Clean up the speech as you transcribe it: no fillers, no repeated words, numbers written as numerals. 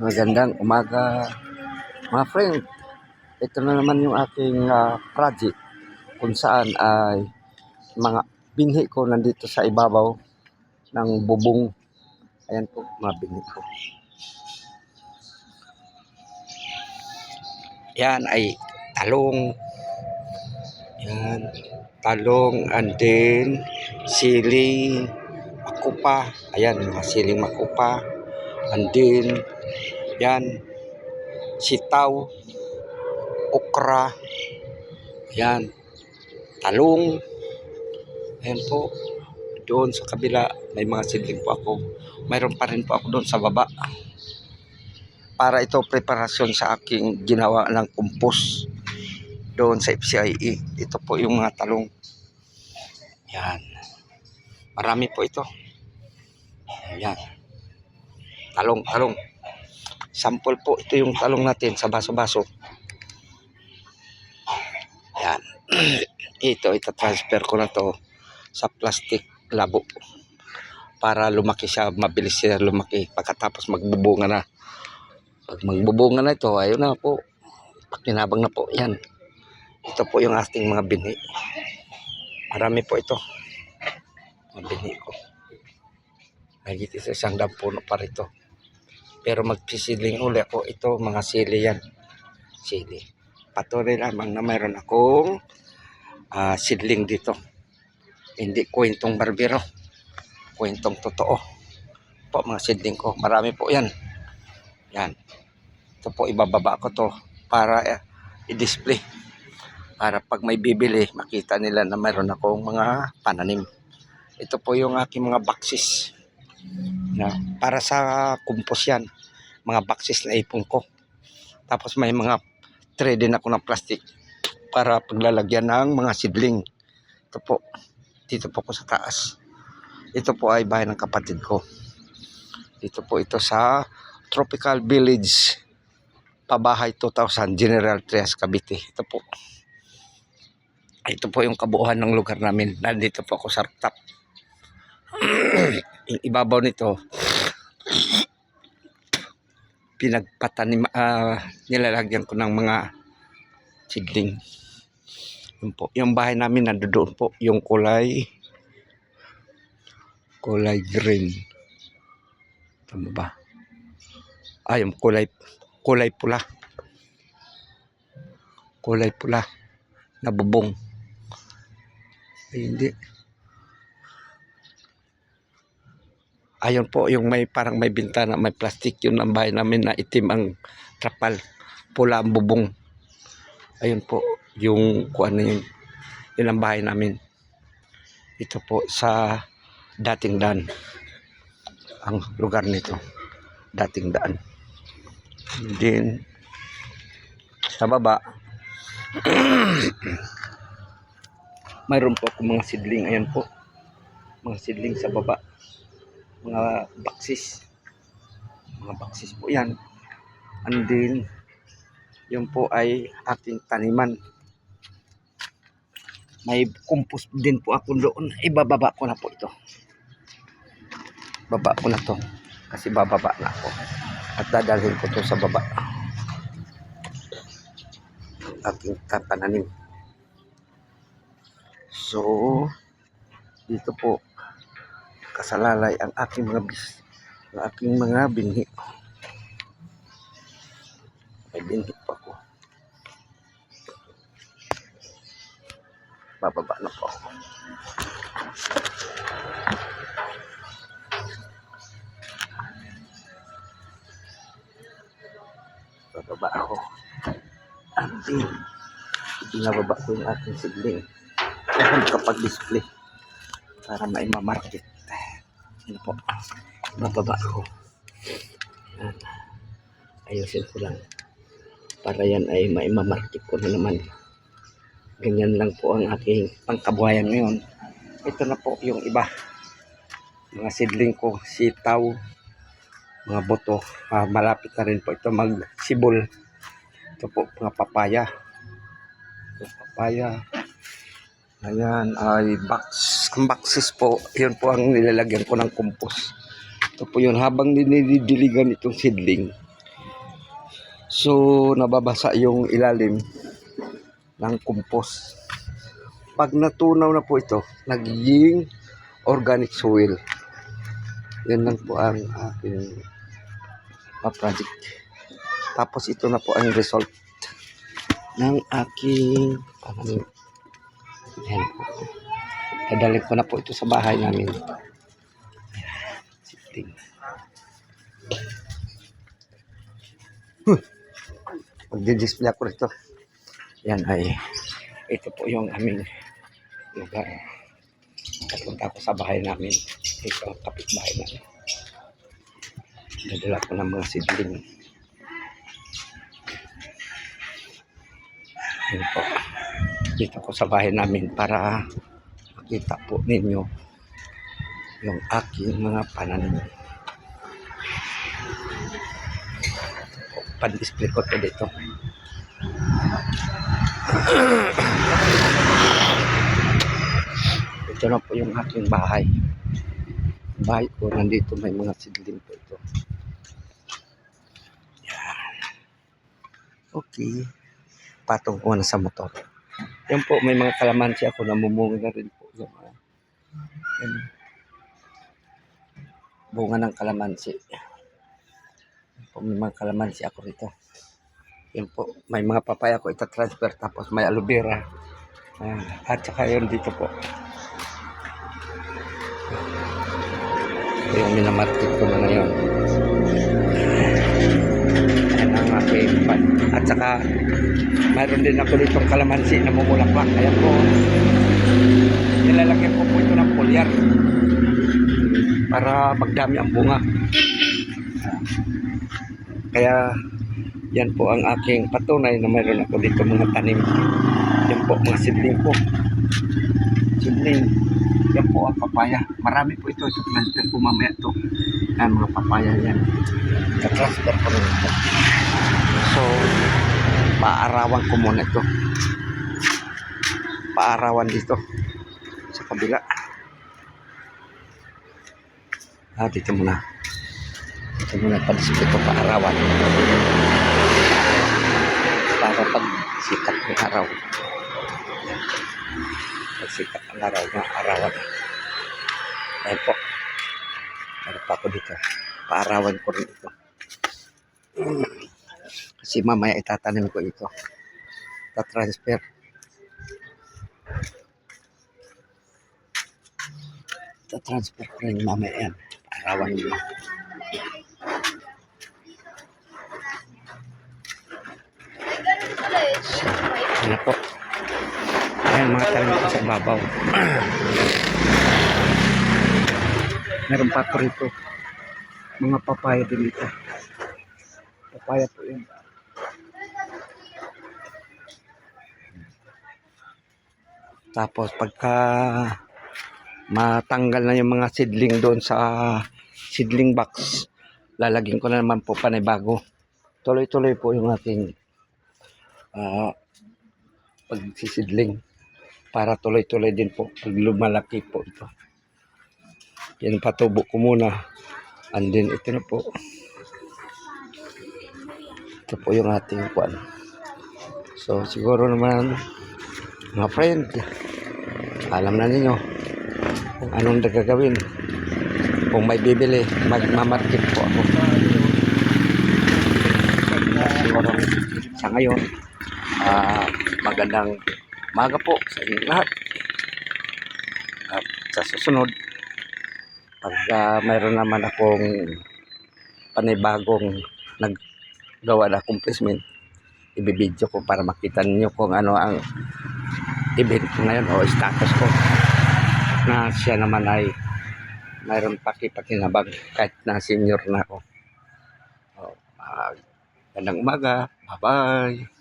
Magandang umaga mga friend. Ito na naman yung aking project kung saan ay mga binhi ko nandito sa ibabaw ng bubong. Ayan po mga binhi ko. Yan ay talong. Yan, talong and then siling makupa. Ayan, mga siling makupa. And then yan, sitaw, okra, yan, talong. Ayan po, doon sa kabila may mga seedling po ako. Mayroon pa rin po ako doon sa baba. Para ito preparasyon sa aking ginawa ng compost doon sa FCIE. Ito po yung mga talong. Yan, marami po ito. Yan, talong. Sample po ito yung talong natin sa baso-baso. Yan. Ito transfer ko na to sa plastic labo para lumaki siya, mabilis siya lumaki pagkatapos magbubunga na. Pag magbubunga na ito, ayun na po, pakinabang na po. Yan, ito po yung ating mga binhi. Marami po ito mga binhi ko. Nagit isa isang dampuno pa rito, pero magpisiling uli ako. Ito mga sili yan, sili. Patuloy lamang na mayroon akong seedling dito. Hindi kwentong barbero, kwentong totoo po mga seedling ko. Marami po yan. Yan, ito po ibababa ko to para i-display, para pag may bibili makita nila na mayroon akong mga pananim. Ito po yung aking mga boxes na para sa compost. Yan, mga boxes na ipon ko. Tapos may mga tray din ako ng plastic para paglalagyan ng mga seedling. Ito po, dito po ko sa taas. Ito po ay bahay ng kapatid ko. Dito po ito sa Tropical Village, Pabahay 2000, General Trias, Cavite. Ito po. Ito po yung kabuuan ng lugar namin. Nandito po ako sa rooftop. Yung ibabaw nito, pinagpatanim, nilalagyan ko ng mga seedling. Yun po. Yung bahay namin nandoon po, yung kulay green. Tama ba? Yung kulay pula. Kulay pula na bubong. Ay, hindi. Ayun po yung may parang may bintana, may plastic. Yun ang bahay namin na itim ang trapal, pula ang bubong. Ayun po yung kung ano yun. Yun ang bahay namin. Ito po sa dating daan. Ang lugar nito, dating daan. And then sa baba mayroon po ako mga seedling. Ayan po, mga seedling sa baba, mga boxes po yan. And then yun po ay ating taniman. May compost din po ako doon. Ibababa ko na po ito. Baba ko na to kasi bababa na ako at dadalhin ko to sa baba. Aking pananim. So dito po kasalalay ang aking mga binhi. May binhi pa ako. Bababa na po ako. Bababa ako. Antin, binababa ko yung ating seedling. Kaya kapag display para maimamarket. Ano po, bababa ako. Ayusin ko lang para yan ay maimamarket ko na naman. Ganyan lang po ang aking pangkabuhayan ngayon. Ito na po yung iba. Mga seedling ko, sitaw, mga boto. Malapit na rin po ito magsibol. Ito po mga papaya. Ito papaya. Ayan ay boxes po. Yun po ang nilalagyan ko ng compost. Ito po yun. Habang dinidiligan itong seedling, So, nababasa yung ilalim ng compost. Pag natunaw na po ito, nagiging organic soil. Yan lang po ang aking project. Tapos ito na po ang result ng aking pananim. Ayan po. Dadalhin ko na po ito sa bahay namin. Sitting. Magdi-display ako rito. Yan ay, ito po yung aming lugar. Papunta ako sa bahay namin. Ito ang kapitbahay namin. Dadala ko ng mga seedling. Yan po. Dito ko sa bahay namin para makita po ninyo yung aking mga pananim. Pan-display ko to dito. Ito na po yung aking bahay. Bahay ko, nandito may mga seedling po ito. Yan. Okay. Patong ko na sa motor. Yan po, may mga kalamansi ako, namumunga na rin po. Yan. Yan. Bunga ng kalamansi. Yan po, may mga kalamansi ako rito. Yan po, may mga papaya ko ita-transfer, tapos may aloe vera. At saka yun dito po. Ito yung minamarket ko na ngayon. Yan ang aking pan. At saka mayroon din ako ditong kalamansi na mumulaklak. Kaya po, nilalagyan ko po ito ng foliar para magdami ang bunga. Kaya yan po ang aking patunay na mayroon ako dito mga tanim. Yan po mga seedling po. Seedling. Yan po ang papaya. Marami po ito. Ito transfer ko mamaya ito. Yan mga papaya yan. Transfer ko rin ito. So, paarawan ko muna ito. Paarawan dito. Sa kabila. Dito muna. Dito muna pa-display ito paarawan. Para pag sikat ng araw. Pag sikat ang araw ng arawan. Ayan po. Meron pa ako dito. Paarawan ko rin ito. Kasi mamaya itatanim ko ito. Ta-transfer. Ta-transfer ko rin mamaya yan. Paarawan nyo. Ano po? Ayan mga talim ko sa babaw. Meron pa po rito. Mga papaya din ito. Papaya po yun. Tapos pagka matanggal na yung mga seedling doon sa seedling box, lalagyan ko na naman po panibago. Tuloy-tuloy po yung ating pagsisidling para tuloy-tuloy din po pag lumalaki po ito. Yan, patubo ko muna, and then ito na po, ito po yung ating kuwan. So siguro naman mga friend, alam na ninyo kung anong gagawin. Kung may bibili, magmamarket po ako. Siguro sa ngayon, magandang umaga po sa inyo lahat. At sa susunod, pag mayroon naman akong panibagong naggawa na accomplishment, ibibidyo ko para makita niyo kung ano ang event ko ngayon o status ko, na siya naman ay mayroon pakipakinabang kahit na senior na ako. Gandang umaga. Bye-bye.